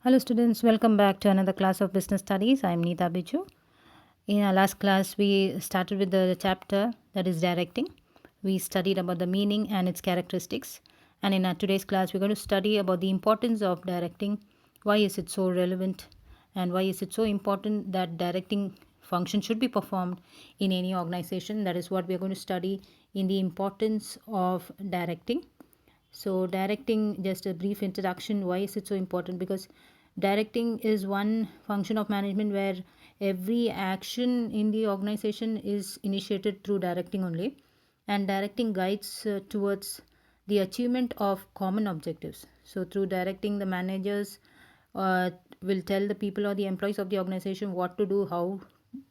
Hello students, welcome back to another class of business studies. I am Neeta Biju. In our last class, we started with the chapter that is directing. We studied about the meaning and its characteristics. And in our today's class, we're going to study about the importance of directing. Why is it so relevant? And why is it so important that directing function should be performed in any organization? That is what we're going to study in the importance of directing. So, directing, just a brief introduction. Why is it so important? Because directing is one function of management where every action in the organization is initiated through directing only, and directing guides towards the achievement of common objectives. So, through directing, the managers will tell the people or the employees of the organization what to do, how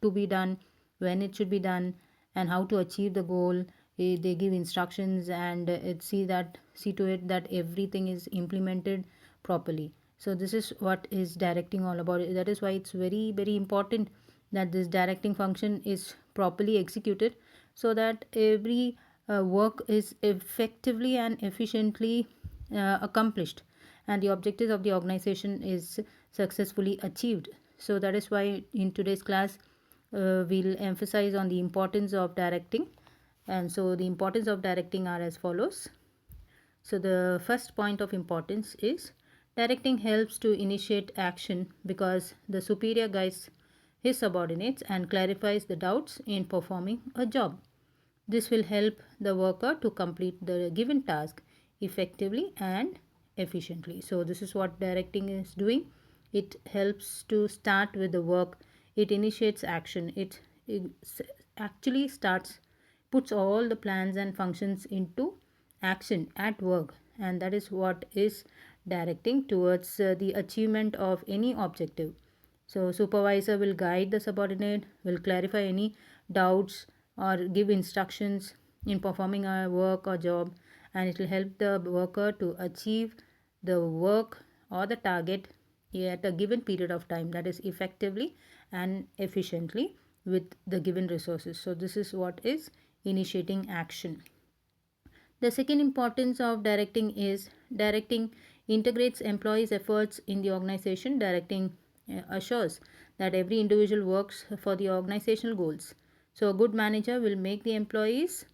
to be done, when it should be done, and how to achieve the goal. They give instructions and see to it that everything is implemented properly. So this is what is directing all about. That is why it's very important that this directing function is properly executed, so that every work is effectively and efficiently accomplished, and the objectives of the organization is successfully achieved. So that is why in today's class we'll emphasize on the importance of directing. And so the importance of directing are as follows. So the first point of importance is directing helps to initiate action because the superior guides his subordinates and clarifies the doubts in performing a job. This will help the worker to complete the given task effectively and efficiently. So this is what directing is doing. It helps to start with the work. It initiates action. It actually puts all the plans and functions into action at work, and that is what is directing towards the achievement of any objective. So supervisor will guide the subordinate, will clarify any doubts or give instructions in performing a work or job, and it will help the worker to achieve the work or the target at a given period of time, that is effectively and efficiently with the given resources. So this is what is initiating action. The second importance of directing is directing integrates employees' efforts in the organization. Directing assures that every individual works for the organizational goals. So, a good manager will make the employees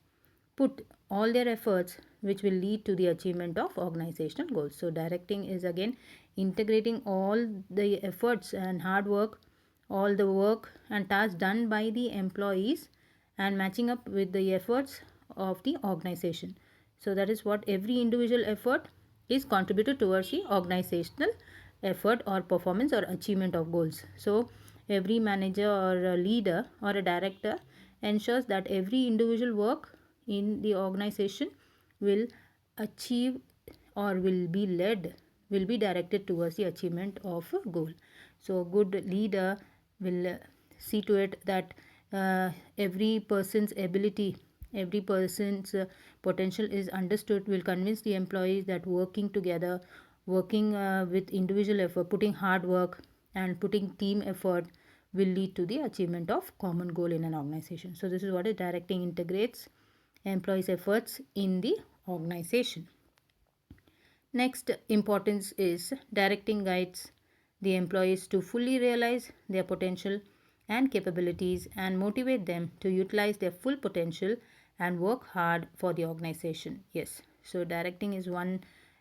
put all their efforts, which will lead to the achievement of organizational goals. So, directing is again integrating all the efforts and hard work, all the work and tasks done by the employees, and matching up with the efforts of the organization. So that is what every individual effort is contributed towards the organizational effort or performance or achievement of goals. So every manager or a leader or a director ensures that every individual work in the organization will achieve or will be directed towards the achievement of a goal. So a good leader will see to it that every person's ability, every person's potential is understood, will convince the employees that working together, working with individual effort, putting hard work and putting team effort will lead to the achievement of common goal in an organization. So this is what is directing integrates employees' efforts in the organization. Next importance is directing guides the employees to fully realize their potential and capabilities and motivate them to utilize their full potential and work hard for the organization. Yes, so directing is one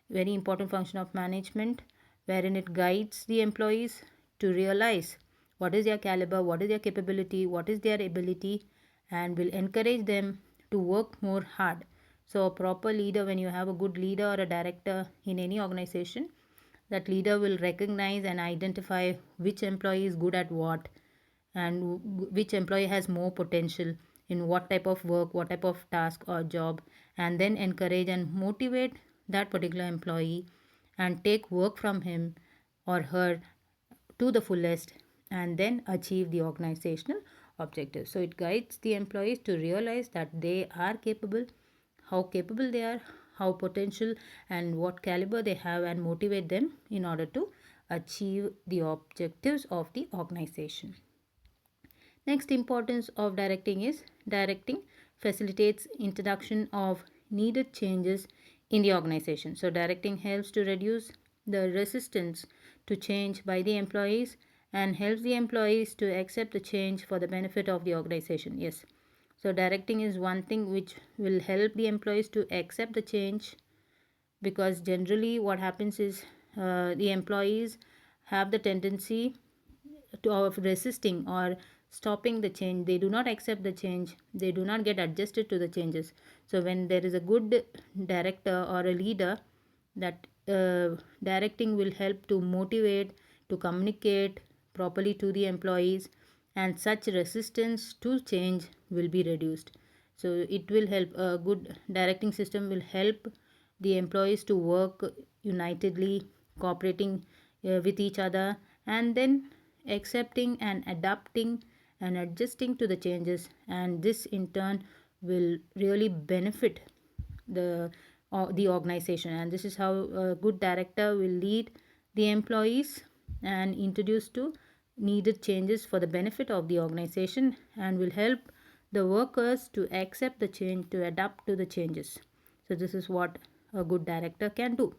very important function of management wherein it guides the employees to realize what is their caliber, what is their capability, what is their ability, and will encourage them to work more hard. So a proper leader, when you have a good leader or a director in any organization, that leader will recognize and identify which employee is good at what, and which employee has more potential in what type of work, what type of task or job, and then encourage and motivate that particular employee and take work from him or her to the fullest, and then achieve the organizational objectives. So it guides the employees to realize that they are capable, how capable they are, how potential and what caliber they have, and motivate them in order to achieve the objectives of the organization. Next importance of directing is directing facilitates introduction of needed changes in the organization. So directing helps to reduce the resistance to change by the employees and helps the employees to accept the change for the benefit of the organization. Yes. So directing is one thing which will help the employees to accept the change, because generally what happens is the employees have the tendency of resisting or stopping the change. They do not accept the change, they do not get adjusted to the changes. So when there is a good director or a leader, that directing will help to motivate, to communicate properly to the employees, and such resistance to change will be reduced. So it will help, a good directing system will help the employees to work unitedly, cooperating with each other, and then accepting and adapting and adjusting to the changes, and this in turn will really benefit the organization. And this is how a good director will lead the employees and introduce to needed changes for the benefit of the organization, and will help the workers to accept the change, to adapt to the changes. So this is what a good director can do.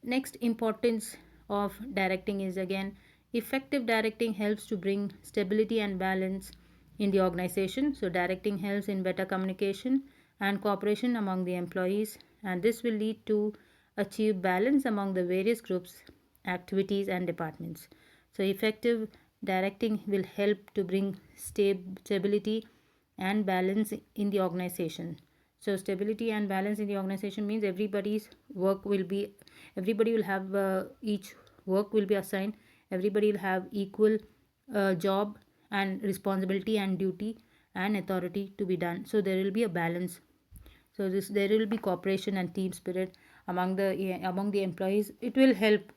Next importance of directing is, again, effective directing helps to bring stability and balance in the organization. So directing helps in better communication and cooperation among the employees, and this will lead to achieve balance among the various groups, activities and departments. So effective directing will help to bring stability and balance in the organization. So stability and balance in the organization means everybody will have each work will be assigned, everybody will have equal job and responsibility and duty and authority to be done. So there will be a balance. So there will be cooperation and team spirit among the employees. It will help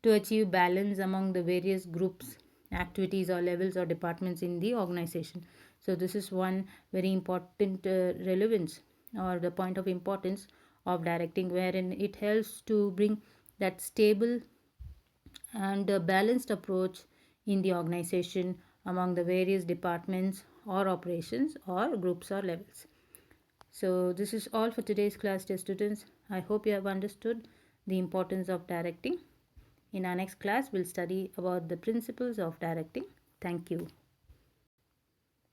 to achieve balance among the various groups, activities or levels or departments in the organization. So this is one very important relevance, or the point of importance of directing, wherein it helps to bring that stable and a balanced approach in the organization among the various departments or operations or groups or levels. So this is all for today's class, dear students. I hope you have understood the importance of directing. In our next class, we'll study about the principles of directing. Thank you.